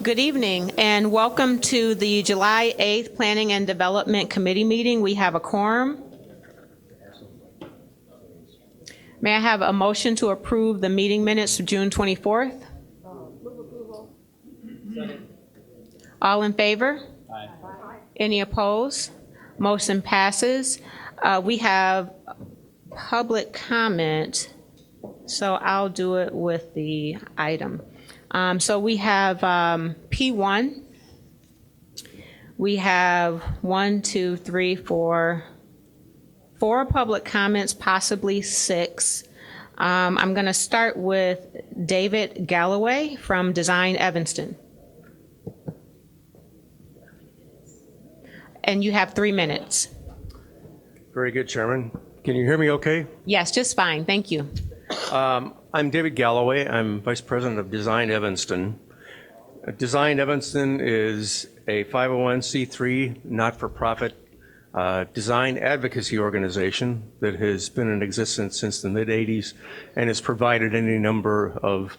Good evening and welcome to the July 8th Planning and Development Committee meeting. We have a quorum. May I have a motion to approve the meeting minutes of June 24th? All in favor? Aye. Any opposed? Motion passes. We have public comment, so I'll do it with the item. So we have P1. We have 4 public comments, possibly 6. I'm going to start with David Galloway from Design Evanston. And you have 3 minutes. Very good, Chairman. Can you hear me okay? Yes, just fine. Thank you. I'm David Galloway. I'm Vice President of Design Evanston. Design Evanston is a 501c3 not-for-profit design advocacy organization that has been in existence since the mid-'80s and has provided any number of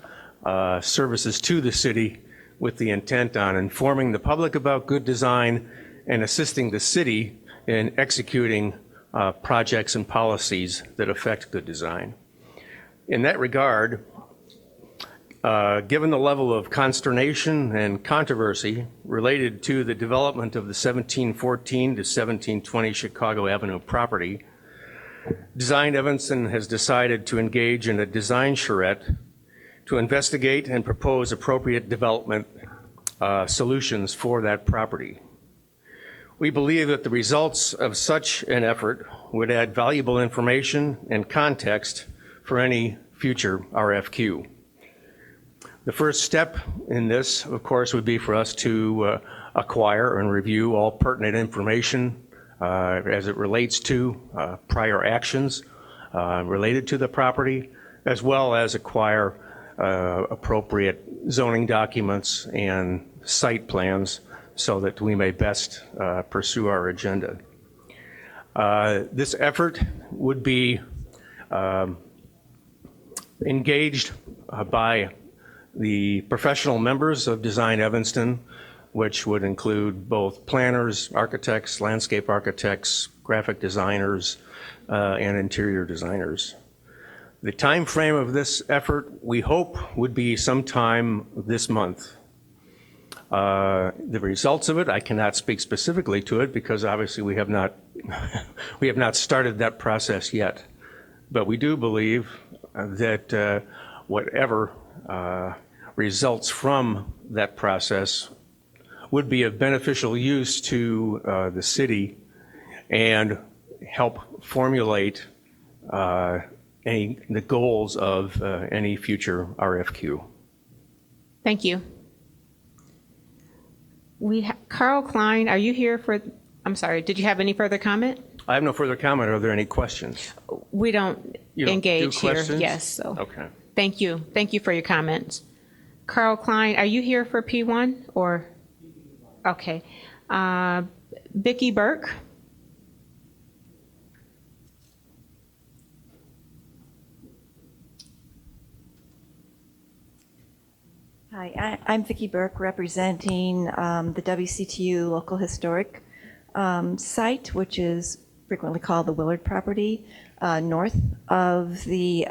services to the city with the intent on informing the public about good design and assisting the city in executing projects and policies that affect good design. In that regard, given the level of consternation and controversy related to the development of the 1714 to 1720 Chicago Avenue property, Design Evanston has decided to engage in a design charrette to investigate and propose appropriate development solutions for that property. We believe that the results of such an effort would add valuable information and context for any future RFQ. The first step in this, of course, would be for us to acquire and review all pertinent information as it relates to prior actions related to the property, as well as acquire appropriate zoning documents and site plans so that we may best pursue our agenda. This effort would be engaged by the professional members of Design Evanston, which would include both planners, architects, landscape architects, graphic designers, and interior designers. The time frame of this effort, we hope, would be sometime this month. The results of it, I cannot speak specifically to it because obviously we have not started that process yet. But we do believe that whatever results from that process would be of beneficial use to the city and help formulate the goals of any future RFQ. Thank you. Carl Klein, are you here for, I'm sorry, did you have any further comment? I have no further comment. Are there any questions? We don't engage here. Yes. So. Okay. Thank you. Thank you for your comments. Carl Klein, are you here for P1 or? Okay. Vicki Burke. Hi, I'm Vicki Burke, representing the WCTU local historic site, which is frequently called the Willard property, north of the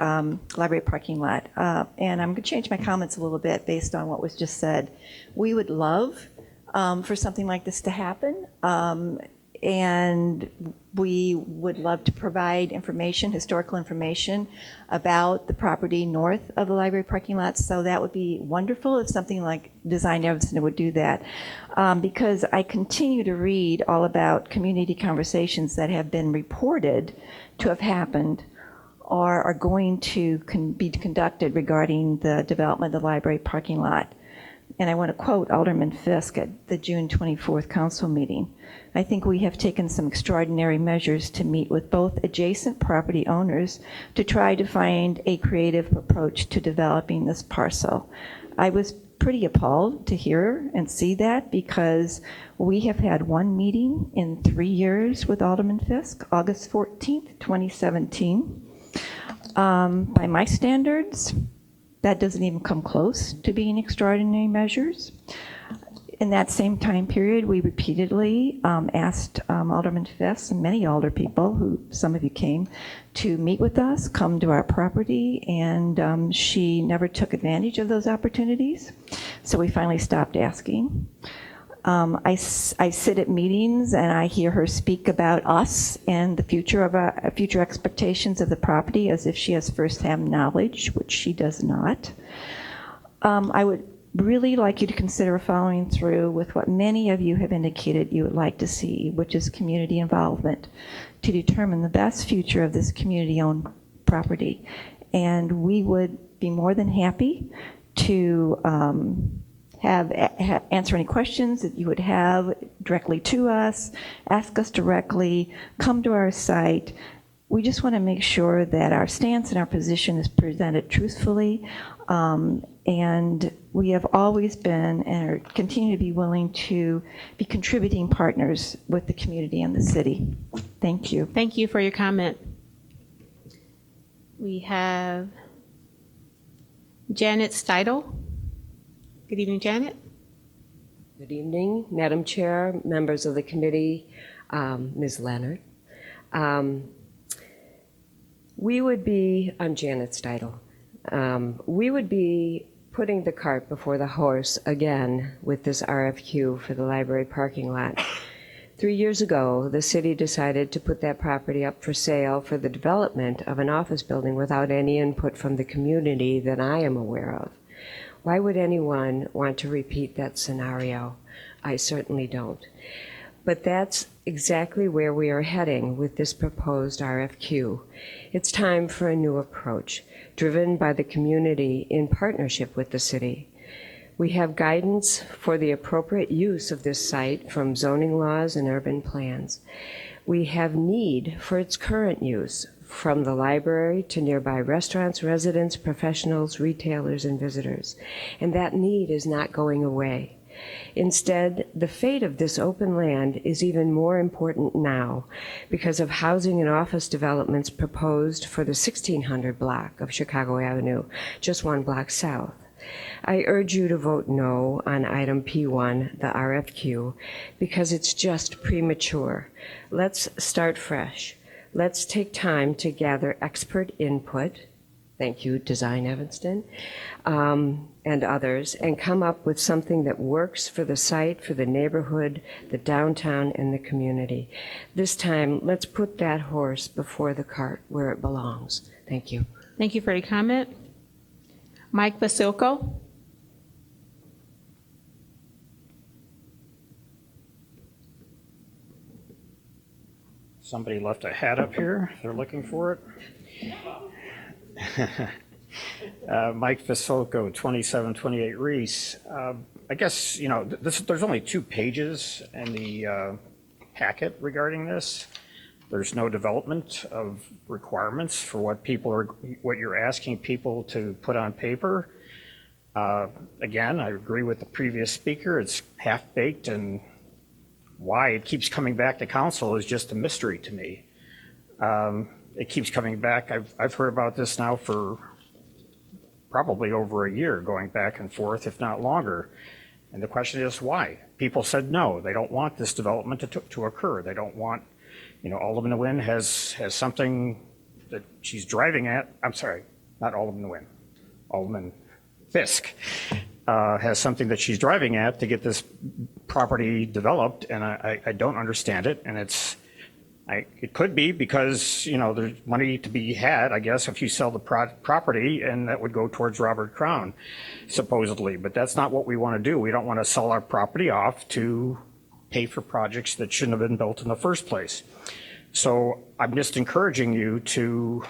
library parking lot. And I'm going to change my comments a little bit based on what was just said. We would love for something like this to happen. And we would love to provide information, historical information about the property north of the library parking lot. So that would be wonderful if something like Design Evanston would do that. Because I continue to read all about community conversations that have been reported to have happened or are going to be conducted regarding the development of the library parking lot. And I want to quote Alderman Fisk at the June 24th council meeting. I think we have taken some extraordinary measures to meet with both adjacent property owners to try to find a creative approach to developing this parcel. I was pretty appalled to hear and see that because we have had one meeting in 3 years with Alderman Fisk, August 14th, 2017. By my standards, that doesn't even come close to being extraordinary measures. In that same time period, we repeatedly asked Alderman Fiss and many alder people, who some of you came, to meet with us, come to our property, and she never took advantage of those opportunities. So we finally stopped asking. I sit at meetings and I hear her speak about us and the future of future expectations of the property as if she has firsthand knowledge, which she does not. I would really like you to consider following through with what many of you have indicated you would like to see, which is community involvement to determine the best future of this community-owned property. And we would be more than happy to answer any questions that you would have directly to us, ask us directly, come to our site. We just want to make sure that our stance and our position is presented truthfully, and we have always been and are continue to be willing to be contributing partners with the community and the city. Thank you. Thank you for your comment. We have Janet Steidel. Good evening, Janet. Good evening, Madam Chair, members of the committee, Ms. Leonard. I'm Janet Steidel. We would be putting the cart before the horse again with this RFQ for the library parking lot. 3 years ago, the city decided to put that property up for sale for the development of an office building without any input from the community that I am aware of. Why would anyone want to repeat that scenario? I certainly don't. But that's exactly where we are heading with this proposed RFQ. It's time for a new approach, driven by the community in partnership with the city. We have guidance for the appropriate use of this site from zoning laws and urban plans. We have need for its current use, from the library to nearby restaurants, residents, professionals, retailers, and visitors. And that need is not going away. Instead, the fate of this open land is even more important now because of housing and office developments proposed for the 1600 block of Chicago Avenue, just one block south. I urge you to vote no on item P1, the RFQ, because it's just premature. Let's start fresh. Let's take time to gather expert input. Thank you, Design Evanston, and others, and come up with something that works for the site, for the neighborhood, the downtown, and the community. This time, let's put that horse before the cart where it belongs. Thank you. Thank you for your comment. Mike Basilko. Somebody left a hat up here. They're looking for it. Mike Fisolko, 2728 Reese. I guess, you know, there's only 2 pages in the packet regarding this. There's no development of requirements for what you're asking people to put on paper. Again, I agree with the previous speaker. It's half-baked, and why it keeps coming back to council is just a mystery to me. It keeps coming back. I've heard about this now for probably over a year, going back and forth, if not longer. And the question is why? People said no, they don't want this development to occur. They don't want, you know, Alderman Nguyen has something that she's driving at. I'm sorry, not Alderman Nguyen, Alderman Fisk has something that she's driving at to get this property developed, and I don't understand it. And it could be because, you know, there's money to be had, I guess, if you sell the property, and that would go towards Robert Crown, supposedly. But that's not what we want to do. We don't want to sell our property off to pay for projects that shouldn't have been built in the first place. So I'm just encouraging you to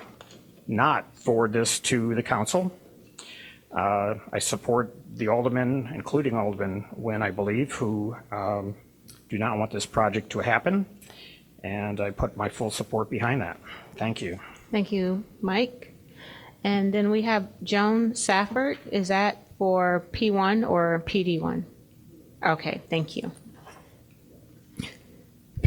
not forward this to the council. I support the aldermen, including Alderman Nguyen, I believe, who do not want this project to happen. And I put my full support behind that. Thank you. Thank you, Mike. And then we have Joan Safford. Is that for P1 or PD1? Okay, thank you.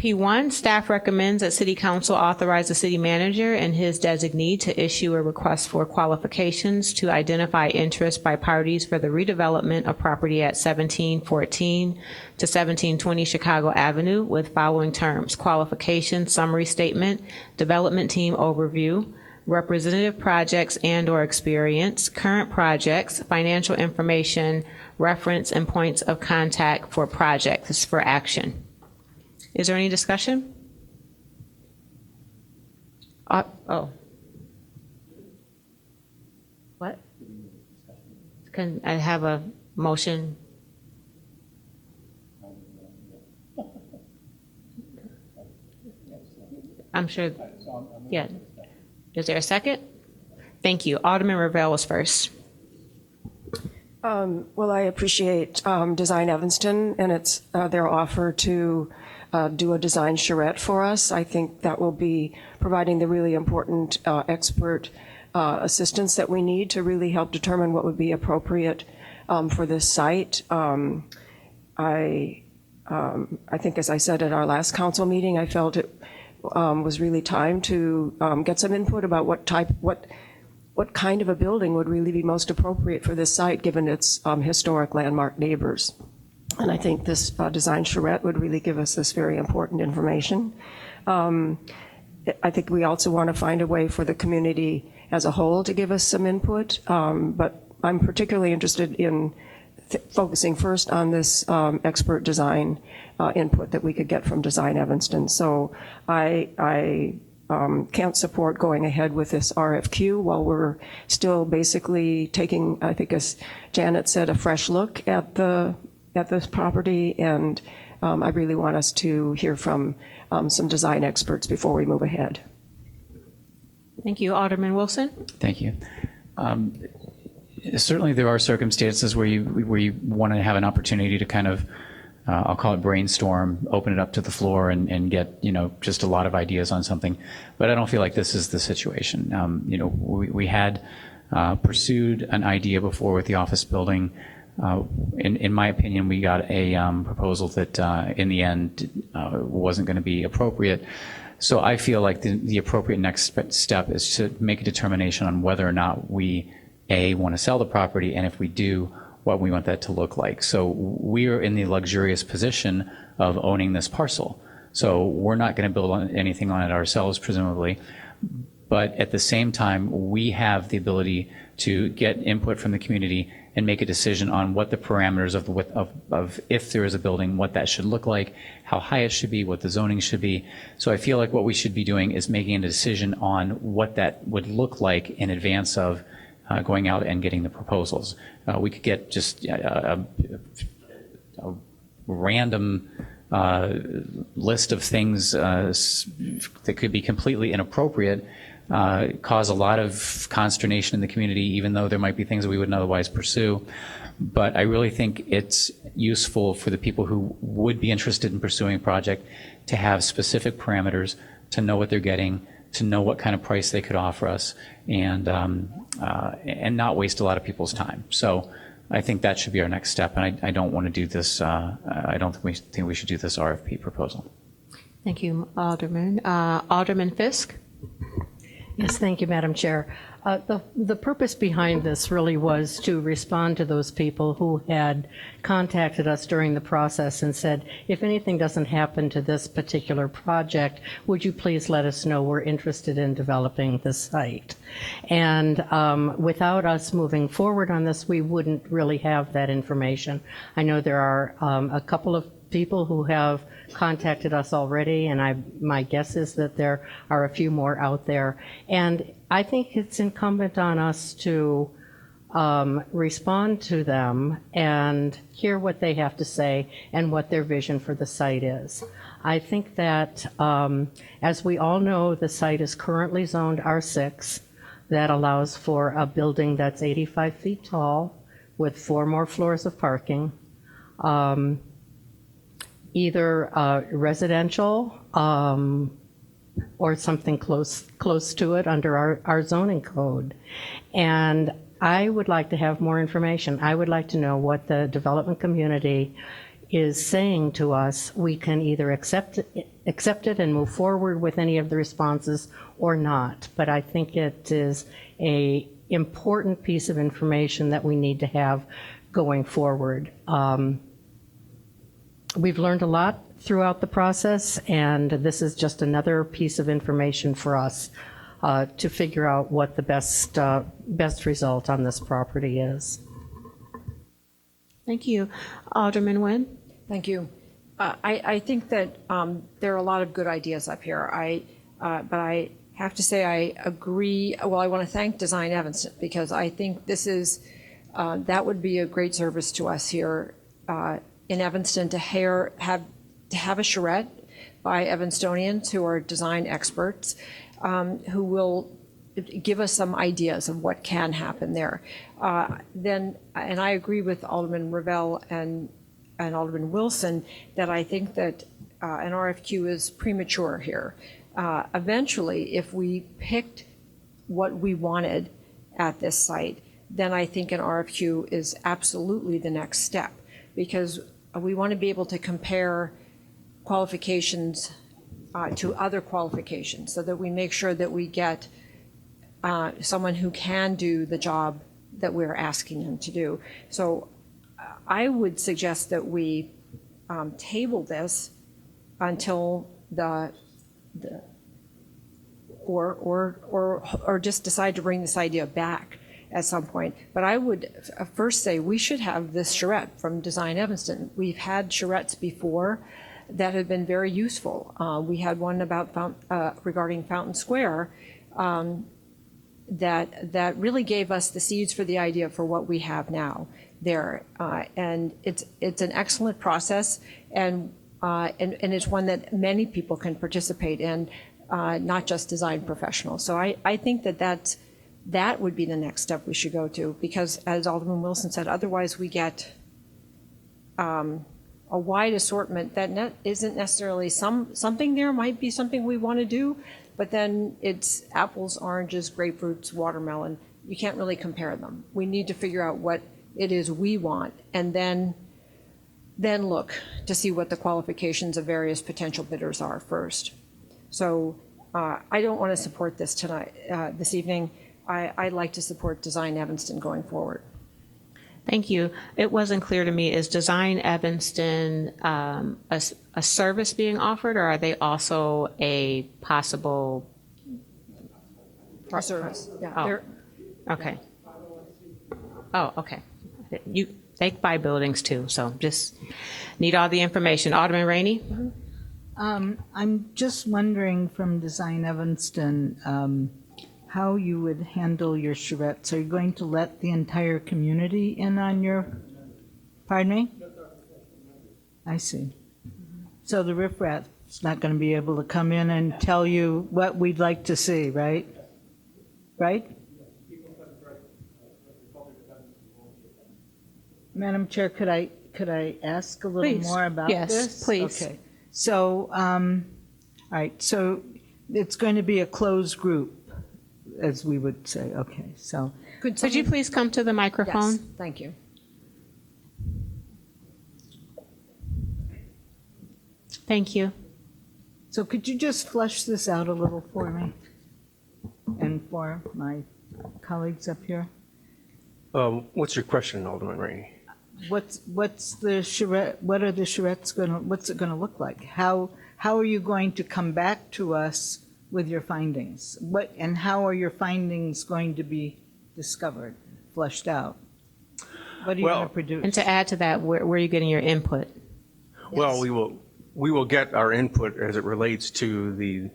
P1, staff recommends that City Council authorize the city manager and his designee to issue a request for qualifications to identify interest by parties for the redevelopment of property at 1714 to 1720 Chicago Avenue with following terms: qualification, summary statement, development team overview, representative projects and/or experience, current projects, financial information, reference, and points of contact for projects for action. Is there any discussion? Oh. What? Can I have a motion? I'm sure, yeah. Is there a second? Thank you. Alderman Ravel was first. Well, I appreciate Design Evanston and its their offer to do a design charrette for us. I think that will be providing the really important expert assistance that we need to really help determine what would be appropriate for this site. I think, as I said at our last council meeting, I felt it was really time to get some input about what kind of a building would really be most appropriate for this site, given its historic landmark neighbors. And I think this design charrette would really give us this very important information. I think we also want to find a way for the community as a whole to give us some input, but I'm particularly interested in focusing first on this expert design input that we could get from Design Evanston. So I can't support going ahead with this RFQ while we're still basically taking, I think as Janet said, a fresh look at this property, and I really want us to hear from some design experts before we move ahead. Thank you. Alderman Wilson? Thank you. Certainly there are circumstances where you want to have an opportunity to kind of, I'll call it brainstorm, open it up to the floor and get, just a lot of ideas on something. But I don't feel like this is the situation. We had pursued an idea before with the office building. In my opinion, we got a proposal that in the end wasn't going to be appropriate. So I feel like the appropriate next step is to make a determination on whether or not we, A, want to sell the property, and if we do, what we want that to look like. So we are in the luxurious position of owning this parcel. So we're not going to build anything on it ourselves, presumably. But at the same time, we have the ability to get input from the community and make a decision on what the parameters of if there is a building, what that should look like, how high it should be, what the zoning should be. So I feel like what we should be doing is making a decision on what that would look like in advance of going out and getting the proposals. We could get just a random list of things that could be completely inappropriate, cause a lot of consternation in the community, even though there might be things that we wouldn't otherwise pursue. But I really think it's useful for the people who would be interested in pursuing a project to have specific parameters, to know what they're getting, to know what kind of price they could offer us, and not waste a lot of people's time. So I think that should be our next step, and I don't want to do this, I don't think we should do this RFP proposal. Thank you, Alderman. Alderman Fisk? Yes, thank you, Madam Chair. The purpose behind this really was to respond to those people who had contacted us during the process and said, if anything doesn't happen to this particular project, would you please let us know? We're interested in developing this site. And without us moving forward on this, we wouldn't really have that information. I know there are a couple of people who have contacted us already, and my guess is that there are a few more out there. And I think it's incumbent on us to respond to them and hear what they have to say and what their vision for the site is. I think that, as we all know, the site is currently zoned R6. That allows for a building that's 85 feet tall with 4 more floors of parking. Either residential or something close to it under our zoning code. And I would like to have more information. I would like to know what the development community is saying to us, we can either accept it and move forward with any of the responses or not. But I think it is a important piece of information that we need to have going forward. We've learned a lot throughout the process, and this is just another piece of information for us to figure out what the best result on this property is. Thank you. Alderman Nguyen? Thank you. I think that there are a lot of good ideas up here. But I have to say I agree. Well, I want to thank Design Evanston, because I think this is that would be a great service to us here in Evanston to have a charrette by Evanstonians who are design experts who will give us some ideas of what can happen there. And I agree with Alderman Revelle and Alderman Wilson that I think that an RFQ is premature here. Eventually, if we picked what we wanted at this site, then I think an RFQ is absolutely the next step, because we want to be able to compare qualifications to other qualifications so that we make sure that we get someone who can do the job that we're asking them to do. So I would suggest that we table this until or just decide to bring this idea back at some point. But I would first say we should have this charrette from Design Evanston. We've had charrettes before that have been very useful. We had one about regarding Fountain Square that really gave us the seeds for the idea for what we have now there. And it's an excellent process, and it's one that many people can participate in, not just design professionals. So I think that would be the next step we should go to, because as Alderman Wilson said, otherwise we get a wide assortment that isn't necessarily something there might be something we want to do, but then it's apples, oranges, grapefruits, watermelon. You can't really compare them. We need to figure out what it is we want, and then look to see what the qualifications of various potential bidders are first. So I don't want to support this this evening. I'd like to support Design Evanston going forward. Thank you. It wasn't clear to me, is Design Evanston a service being offered, or are they also a possible? Service, yeah. Oh, okay. Oh, okay. They buy buildings too, so just need all the information. Alderman Rainey? I'm just wondering from Design Evanston, how you would handle your charrettes. Are you going to let the entire community in on your, pardon me? I see. So the riffraff's not going to be able to come in and tell you what we'd like to see, right? Right? Madam Chair, could I ask a little Please. more about Yes, this? please. Okay. So, all right, so it's going to be a closed group, as we would say. Okay, so. Could you please come to the microphone? Yes, thank you. Thank you. So could you just flesh this out a little for me and for my colleagues up here? What's your question, Alderman Rainey? What's the charrette? What are the charrettes going to? What's it going to look like? How are you going to come back to us with your findings? And how are your findings going to be discovered, fleshed out? What are you going to produce? And to add to that, where are you getting your input? Well, we will get our input as it relates to the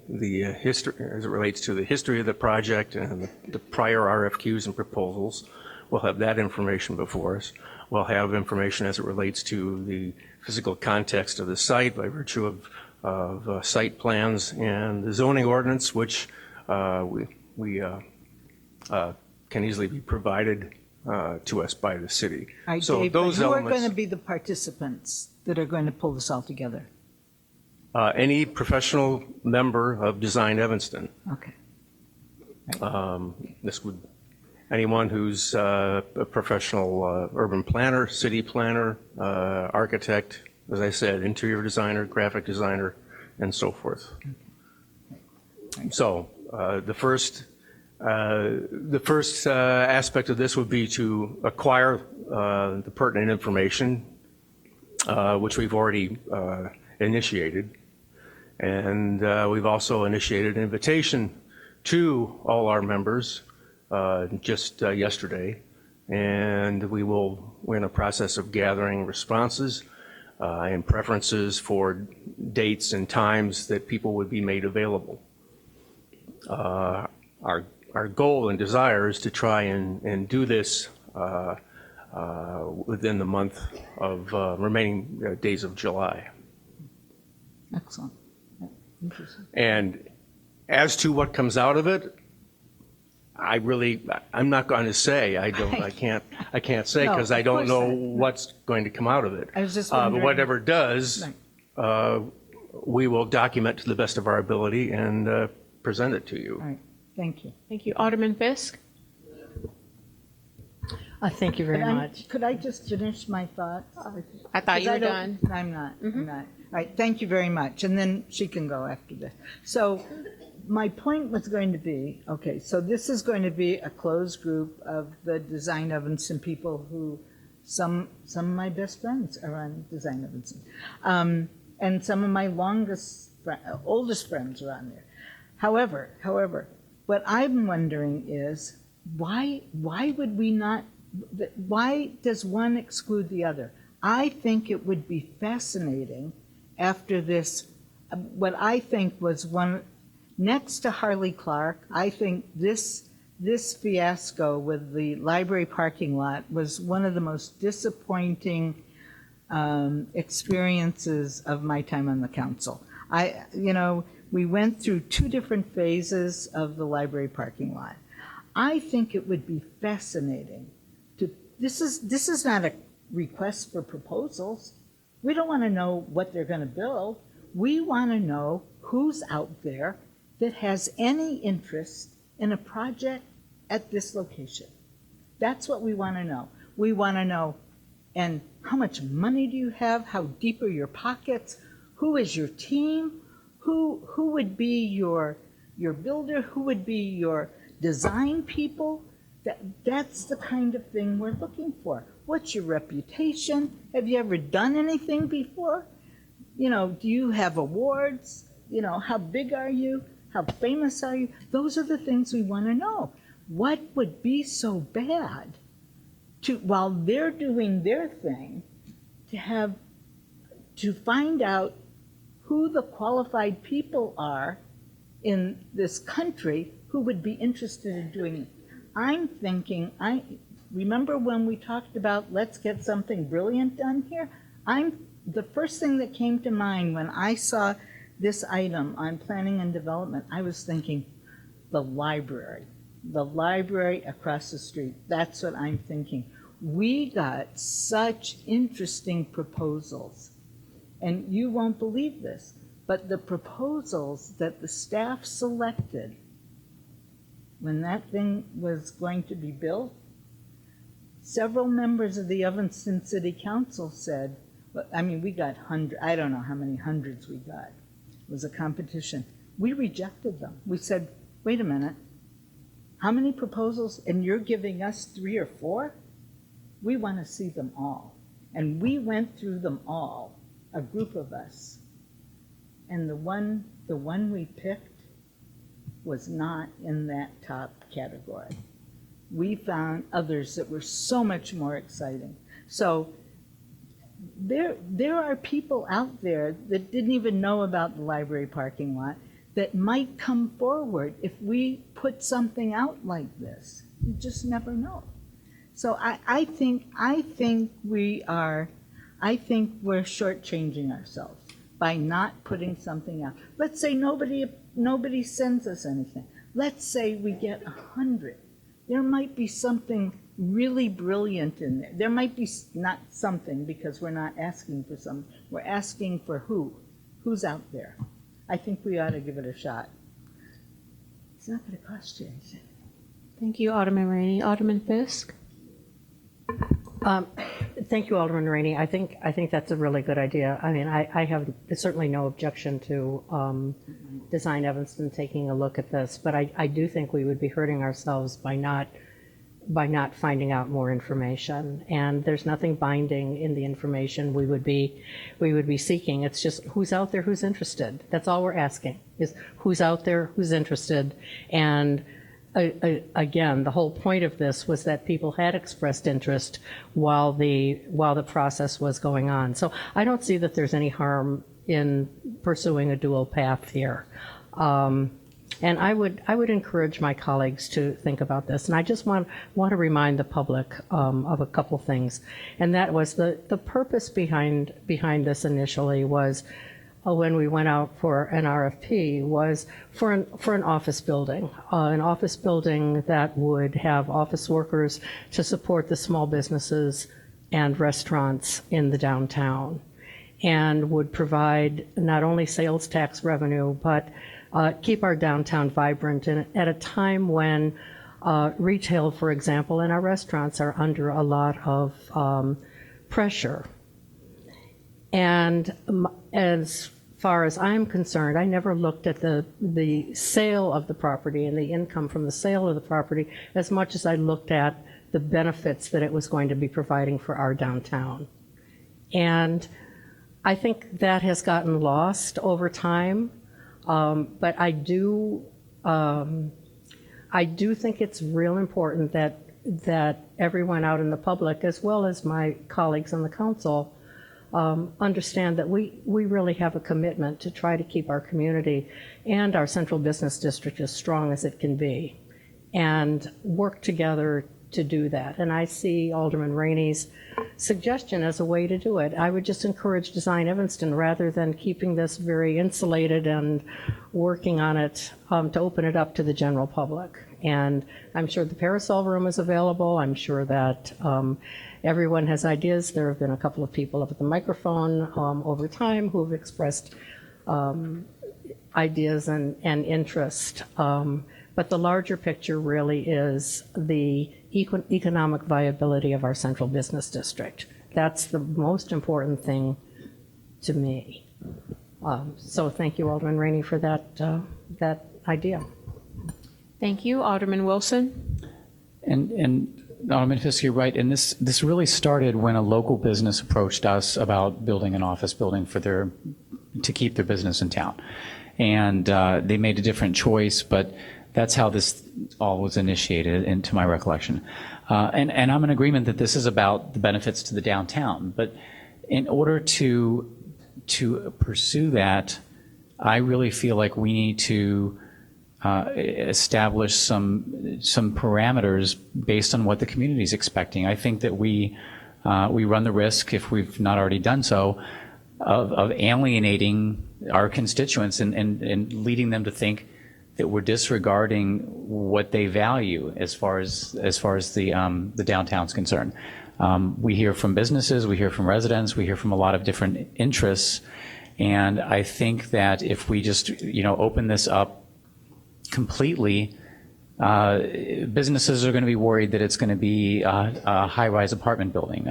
history, as it relates to the history of the project and the prior RFQs and proposals. We'll have that information before us. We'll have information as it relates to the physical context of the site by virtue of site plans and the zoning ordinance, which we can easily be provided to us by the city. All right, So Dave, those who are elements. going to be the participants that are going to pull this all together? Any professional member of Design Evanston. Okay. This would, anyone who's a professional urban planner, city planner, architect, as I said, interior designer, graphic designer, and so forth. So the first aspect of this would be to acquire the pertinent information, which we've already initiated. And we've also initiated an invitation to all our members just yesterday. And we're in the process of gathering responses and preferences for dates and times that people would be made available. Our goal and desire is to try and do this within the month of remaining days of July. Excellent. Interesting. And as to what comes out of it, I'm not going to say. I can't say No, because I of don't course know not. what's going to come out of it. I was just But wondering. whatever does, Right. we will document to the best of our ability and present it to you. All right, thank you. Thank you. Alderman Fisk? Thank you very much. Could I just finish my thoughts? I thought you were Because done. I'm not, I'm not. All right, thank you very much, and then she can go after this. So my point was going to be, okay, so this is going to be a closed group of the Design Evanston people who, some of my best friends are on Design Evanston. And some of my oldest friends are on there. However, what I'm wondering is, why would we not, why does one exclude the other? I think it would be fascinating after this, what I think was one, next to Harley Clark, I think this fiasco with the library parking lot was one of the most disappointing experiences of my time on the council. We went through 2 different phases of the library parking lot. I think it would be fascinating to, this is not a request for proposals. We don't want to know what they're going to build. We want to know who's out there that has any interest in a project at this location. That's what we want to know. We want to know, and how much money do you have? How deep are your pockets? Who is your team? Who would be your builder? Who would be your design people? That's the kind of thing we're looking for. What's your reputation? Have you ever done anything before? Do you have awards? How big are you? How famous are you? Those are the things we want to know. What would be so bad while they're doing their thing, to find out who the qualified people are in this country who would be interested in doing it? I'm thinking, remember when we talked about let's get something brilliant done here? The first thing that came to mind when I saw this item on planning and development, I was thinking the library across the street. That's what I'm thinking. We got such interesting proposals, and you won't believe this, but the proposals that the staff selected when that thing was going to be built, several members of the Evanston City Council said, we got hundreds, I don't know how many hundreds we got. It was a competition. We rejected them. We said, wait a minute, how many proposals, and you're giving us 3 or 4? We want to see them all. And we went through them all, a group of us. And the one we picked was not in that top category. We found others that were so much more exciting. So there are people out there that didn't even know about the library parking lot that might come forward if we put something out like this. You just never know. So I think we're shortchanging ourselves by not putting something out. Let's say nobody sends us anything. Let's say we get 100. There might be something really brilliant in there. There might be not something, because we're not asking for something. We're asking for who's out there. I think we ought to give it a shot. It's not going to cost you anything. Thank you, Alderman Rainey. Alderman Fisk? Thank you, Alderman Rainey. I think that's a really good idea. I mean, I have certainly no objection to Design Evanston taking a look at this, but I do think we would be hurting ourselves by not finding out more information. And there's nothing binding in the information we would be seeking. It's just who's out there, who's interested. That's all we're asking, is who's out there, who's interested. And again, the whole point of this was that people had expressed interest while the process was going on. So I don't see that there's any harm in pursuing a dual path here. And I would encourage my colleagues to think about this. And I just want to remind the public of a couple things. And that was the purpose behind this initially was, when we went out for an RFP, was for an office building that would have office workers to support the small businesses and restaurants in the downtown, and would provide not only sales tax revenue, but keep our downtown vibrant at a time when retail, for example, and our restaurants are under a lot of pressure. And as far as I'm concerned, I never looked at the sale of the property and the income from the sale of the property as much as I looked at the benefits that it was going to be providing for our downtown. And I think that has gotten lost over time. But I do think it's real important that everyone out in the public, as well as my colleagues on the council, understand that we really have a commitment to try to keep our community and our central business district as strong as it can be, and work together to do that. And I see Alderman Rainey's suggestion as a way to do it. I would just encourage Design Evanston, rather than keeping this very insulated and working on it, to open it up to the general public. And I'm sure the Parasol Room is available. I'm sure that everyone has ideas. There have been a couple of people up at the microphone over time who have expressed ideas and interest. But the larger picture really is the economic viability of our central business district. That's the most important thing to me. So thank you, Alderman Rainey, for that idea. Thank you. Alderman Wilson? And Alderman Fisk, you're right. And this really started when a local business approached us about building an office building to keep their business in town. And they made a different choice, but that's how this all was initiated, into my recollection. And I'm in agreement that this is about the benefits to the downtown. But in order to pursue that, I really feel like we need to establish some parameters based on what the community is expecting. I think that we run the risk, if we've not already done so, of alienating our constituents and leading them to think that we're disregarding what they value as far as the downtown's concerned. We hear from businesses, we hear from residents, we hear from a lot of different interests, and I think that if we just open this up completely, businesses are going to be worried that it's going to be a high-rise apartment building.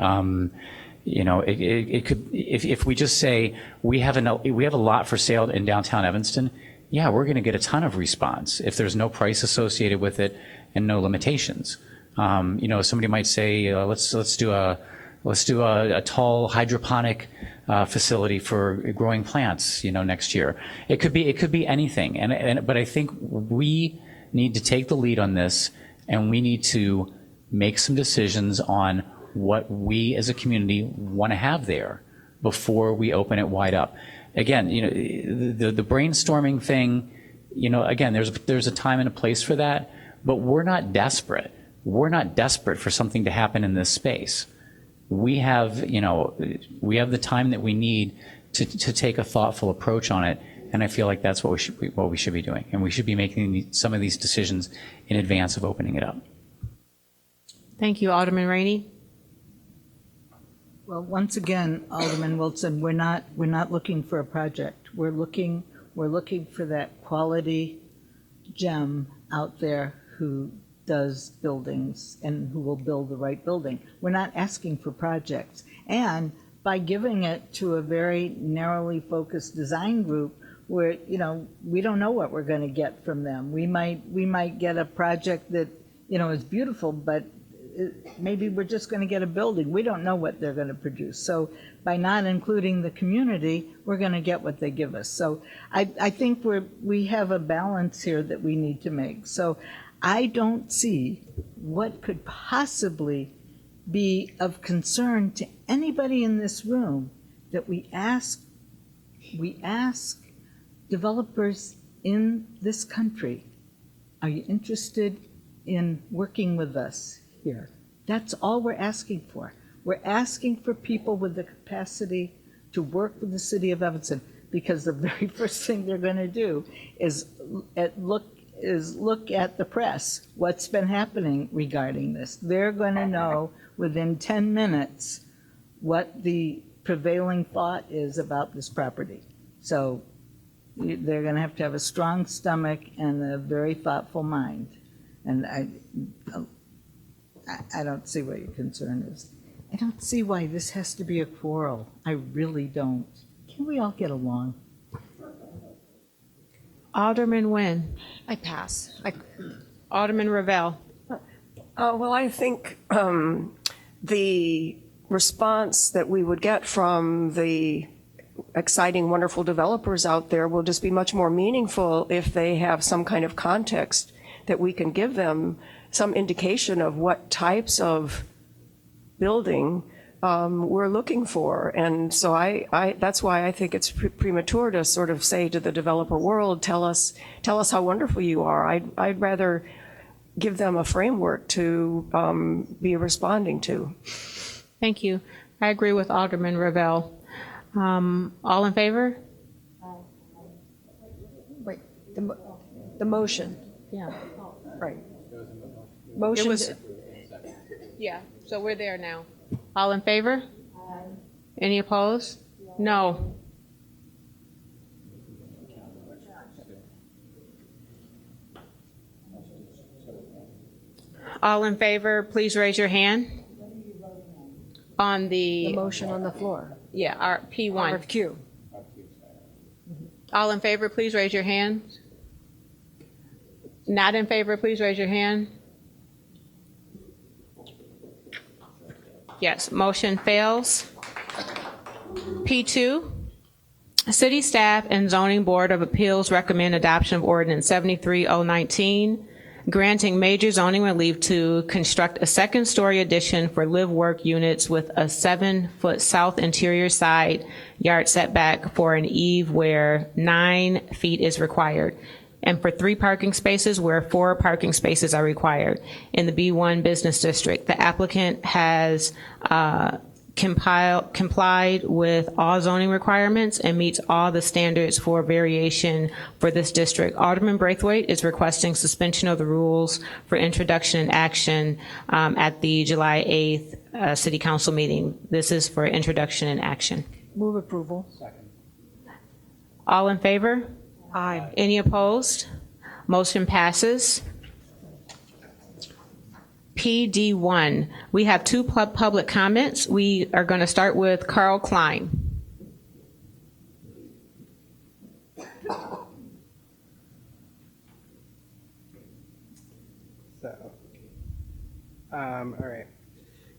It could, if we just say we have a lot for sale in downtown Evanston, yeah, we're going to get a ton of response if there's no price associated with it and no limitations. Somebody might say, let's do a tall hydroponic facility for growing plants, next year. It could be anything. But I think we need to take the lead on this, and we need to make some decisions on what we as a community want to have there before we open it wide up. Again, the brainstorming thing, again, there's a time and a place for that, but we're not desperate. We're not desperate for something to happen in this space. We have the time that we need to take a thoughtful approach on it, and I feel like that's what we should be doing, and we should be making some of these decisions in advance of opening it up. Thank you, Alderman Rainey. Well, once again, Alderman Wilson, we're not looking for a project. We're looking for that quality gem out there who does buildings and who will build the right building. We're not asking for projects. And by giving it to a very narrowly focused design group, where, we don't know what we're going to get from them. We might get a project that, is beautiful, but maybe we're just going to get a building. We don't know what they're going to produce. So by not including the community, we're going to get what they give us. So I think we have a balance here that we need to make. So I don't see what could possibly be of concern to anybody in this room that we ask developers in this country, are you interested in working with us here? That's all we're asking for. We're asking for people with the capacity to work with the city of Evanston, because the very first thing they're going to do is look at the press, what's been happening regarding this. They're going to know within 10 minutes what the prevailing thought is about this property. So they're going to have a strong stomach and a very thoughtful mind. And I don't see what your concern is. I don't see why this has to be a quarrel. I really don't. Can we all get along? Alderman Nguyen. I pass. Alderman Ravel. Well, I think the response that we would get from the exciting, wonderful developers out there will just be much more meaningful if they have some kind of context that we can give them, some indication of what types of building we're looking for. And so that's why I think it's premature to sort of say to the developer world, tell us how wonderful you are. I'd rather give them a framework to be responding to. Thank you. I agree with Alderman Ravel. All in favor? Wait, the motion. Yeah. Right. It Motion. was, yeah, so we're there now. All in favor? Any opposed? No. All in favor, please raise your hand. On The the, motion on the floor. yeah, our P1. RFQ. All in favor, please raise your hand. Not in favor, please raise your hand. Yes, motion fails. P2, City Staff and Zoning Board of Appeals recommend adoption of Ordinance 73019, granting major zoning relief to construct a second-story addition for live-work units with a 7-foot south interior side yard setback for an eave where 9 feet is required, and for 3 parking spaces where 4 parking spaces are required in the B1 Business District. The applicant has complied with all zoning requirements and meets all the standards for variation for this district. Alderman Braithwaite is requesting suspension of the rules for introduction and action at the July 8th City Council meeting. This is for introduction and action. Move approval. All in favor? Aye. Any opposed? Motion passes. PD1, we have 2 public comments. We are going to start with Carl Klein. All right.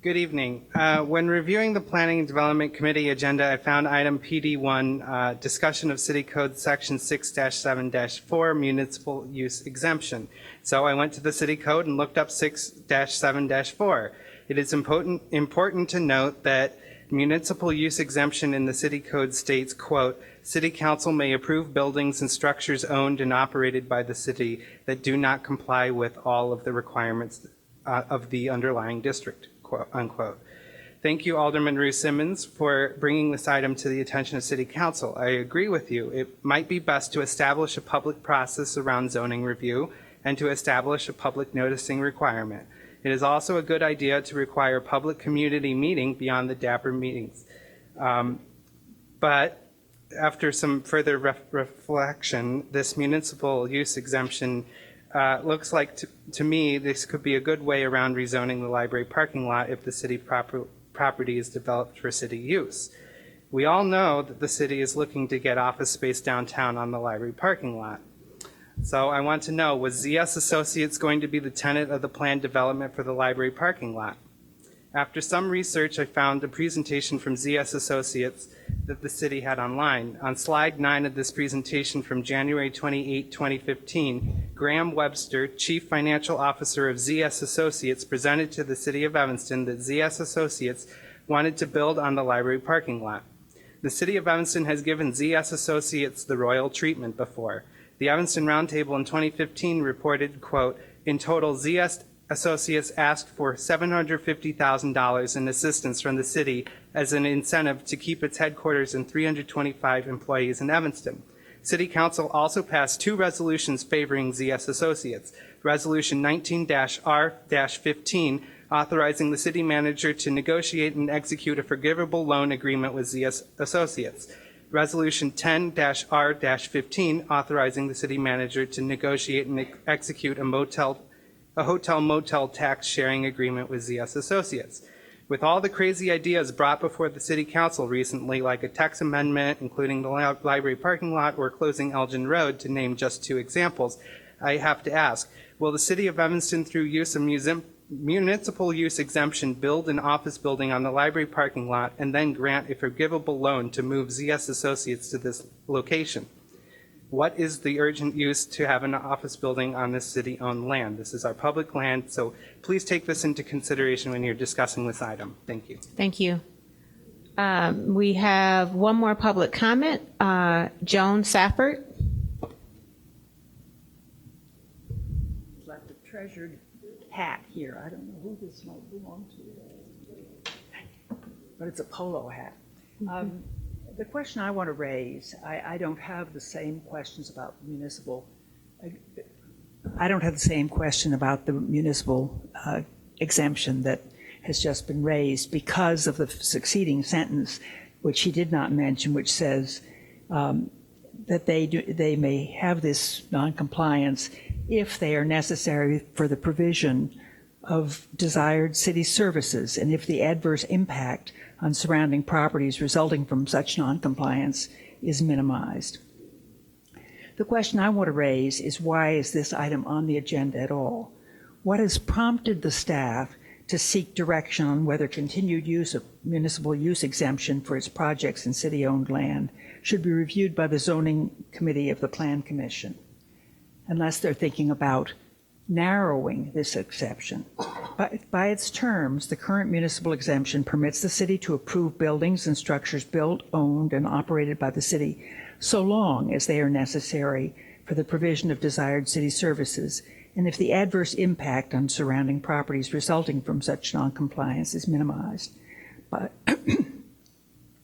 Good evening. When reviewing the Planning and Development Committee agenda, I found item PD1, discussion of City Code Section 6-7-4, Municipal Use Exemption. So I went to the City Code and looked up 6-7-4. It is important to note that municipal use exemption in the City Code states, quote, City Council may approve buildings and structures owned and operated by the city that do not comply with all of the requirements of the underlying district, quote, unquote. Thank you, Alderman Ruth Simmons, for bringing this item to the attention of City Council. I agree with you. It might be best to establish a public process around zoning review and to establish a public noticing requirement. It is also a good idea to require public community meeting beyond the DAPR meetings. But after some further reflection, this municipal use exemption looks like to me this could be a good way around rezoning the library parking lot if the city property is developed for city use. We all know that the city is looking to get office space downtown on the library parking lot. So I want to know, was ZS Associates going to be the tenant of the planned development for the library parking lot? After some research, I found a presentation from ZS Associates that the city had online. On slide 9 of this presentation from January 28, 2015, Graham Webster, Chief Financial Officer of ZS Associates, presented to the city of Evanston that ZS Associates wanted to build on the library parking lot. The city of Evanston has given ZS Associates the royal treatment before. The Evanston Roundtable in 2015 reported, quote, in total, ZS Associates asked for $750,000 in assistance from the city as an incentive to keep its headquarters and 325 employees in Evanston. City Council also passed 2 resolutions favoring ZS Associates. Resolution 19-R-15, authorizing the city manager to negotiate and execute a forgivable loan agreement with ZS Associates. Resolution 10-R-15, authorizing the city manager to negotiate and execute a hotel-motel tax sharing agreement with ZS Associates. With all the crazy ideas brought before the city council recently, like a tax amendment, including the library parking lot or closing Elgin Road, to name just 2 examples, I have to ask, will the city of Evanston, through use of municipal use exemption, build an office building on the library parking lot and then grant a forgivable loan to move ZS Associates to this location? What is the urgent use to have an office building on this city-owned land? This is our public land, so please take this into consideration when you're discussing this item. Thank you. Thank you. We have one more public comment. Joan Safford. Like the treasured hat here. I don't know who this might belong to, but it's a polo hat. The question I want to raise, I don't have the same questions about municipal. I don't have the same question about the municipal exemption that has just been raised because of the succeeding sentence, which he did not mention, which says that they may have this noncompliance if they are necessary for the provision of desired city services and if the adverse impact on surrounding properties resulting from such noncompliance is minimized. The question I want to raise is, why is this item on the agenda at all? What has prompted the staff to seek direction on whether continued use of municipal use exemption for its projects in city-owned land should be reviewed by the zoning committee of the Plan Commission, unless they're thinking about narrowing this exception. By its terms, the current municipal exemption permits the city to approve buildings and structures built, owned, and operated by the city so long as they are necessary for the provision of desired city services, and if the adverse impact on surrounding properties resulting from such noncompliance is minimized. But,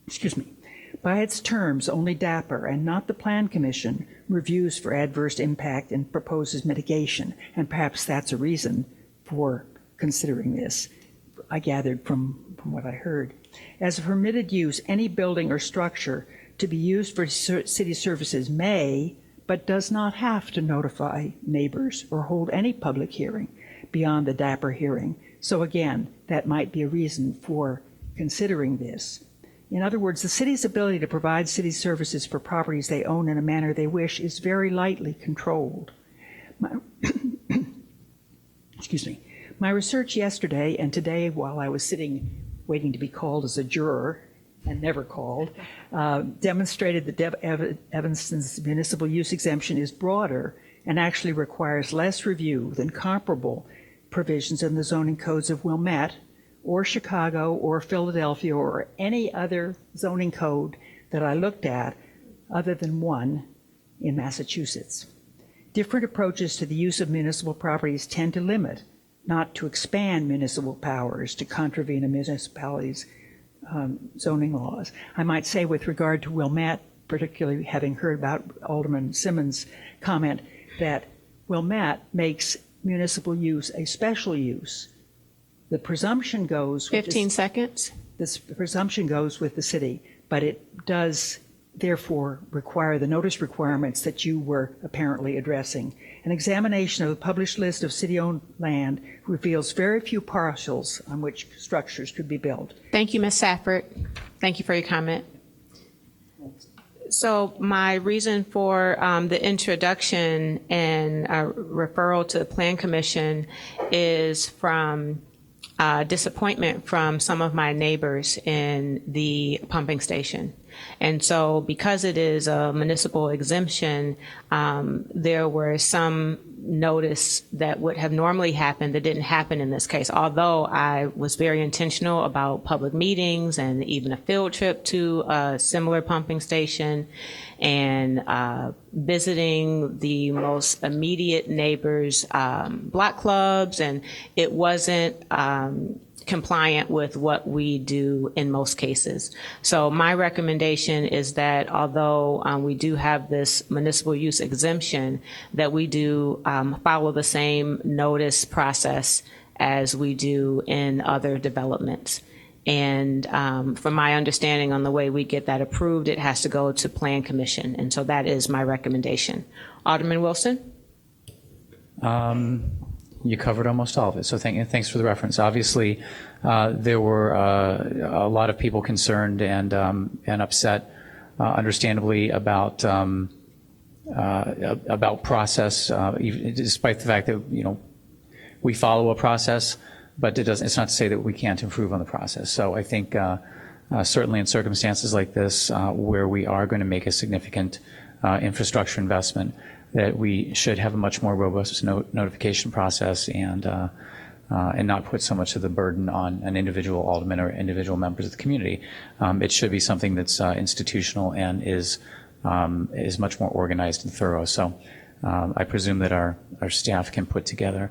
excuse me. By its terms, only DAPR and not the Plan Commission reviews for adverse impact and proposes mitigation, and perhaps that's a reason for considering this, I gathered from what I heard. As a permitted use, any building or structure to be used for city services may, but does not have to notify neighbors or hold any public hearing beyond the DAPR hearing. So again, that might be a reason for considering this. In other words, the city's ability to provide city services for properties they own in a manner they wish is very lightly controlled. Excuse me. My research yesterday and today, while I was sitting waiting to be called as a juror and never called, demonstrated that Evanston's municipal use exemption is broader and actually requires less review than comparable provisions in the zoning codes of Wilmette or Chicago or Philadelphia or any other zoning code that I looked at other than one in Massachusetts. Different approaches to the use of municipal properties tend to limit, not to expand municipal powers to contravene a municipality's zoning laws. I might say with regard to Wilmette, particularly having heard about Alderman Simmons' comment, that Wilmette makes municipal use a special use. The presumption goes... 15 seconds. This presumption goes with the city, but it does therefore require the notice requirements that you were apparently addressing. An examination of the published list of city-owned land reveals very few parcels on which structures could be built. Thank you, Ms. Safford. Thank you for your comment. So my reason for the introduction and referral to the Plan Commission is from disappointment from some of my neighbors in the pumping station. And so because it is a municipal exemption, there were some notice that would have normally happened that didn't happen in this case. Although I was very intentional about public meetings and even a field trip to a similar pumping station and visiting the most immediate neighbors' block clubs, and it wasn't compliant with what we do in most cases. So my recommendation is that although we do have this municipal use exemption, that we do follow the same notice process as we do in other developments. And from my understanding on the way we get that approved, it has to go to Plan Commission. And so that is my recommendation. Alderman Wilson? You covered almost all of it, so thanks for the reference. Obviously, there were a lot of people concerned and upset, understandably, about process, despite the fact that we follow a process, but it's not to say that we can't improve on the process. So I think certainly in circumstances like this, where we are going to make a significant infrastructure investment, that we should have a much more robust notification process and not put so much of the burden on an individual alderman or individual members of the community. It should be something that's institutional and is much more organized and thorough. So I presume that our staff can put together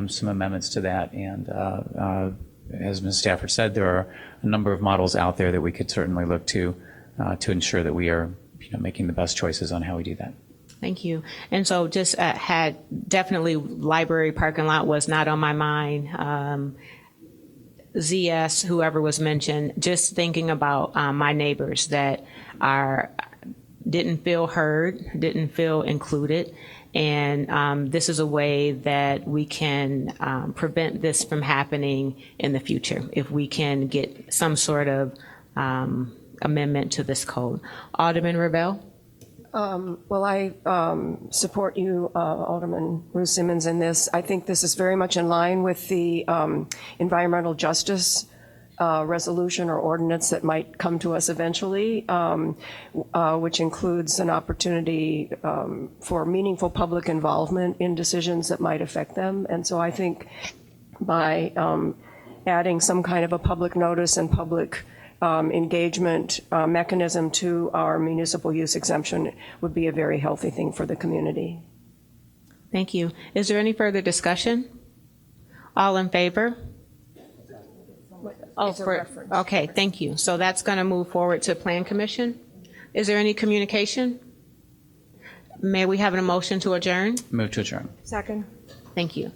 some amendments to that. And as Ms. Stafford said, there are a number of models out there that we could certainly look to ensure that we are making the best choices on how we do that. Thank you. And so just had definitely library parking lot was not on my mind. ZS, whoever was mentioned, just thinking about my neighbors that didn't feel heard, didn't feel included. And this is a way that we can prevent this from happening in the future if we can get some sort of amendment to this code. Alderman Revelle? Well, I support you, Alderman Bruce Simmons, in this. I think this is very much in line with the environmental justice resolution or ordinance that might come to us eventually, which includes an opportunity for meaningful public involvement in decisions that might affect them. And so I think by adding some kind of a public notice and public engagement mechanism to our municipal use exemption would be a very healthy thing for the community. Thank you. Is there any further discussion? All in favor? Okay, thank you. So that's going to move forward to Plan Commission. Is there any communication? May we have a motion to adjourn? Move to adjourn. Second. Thank you.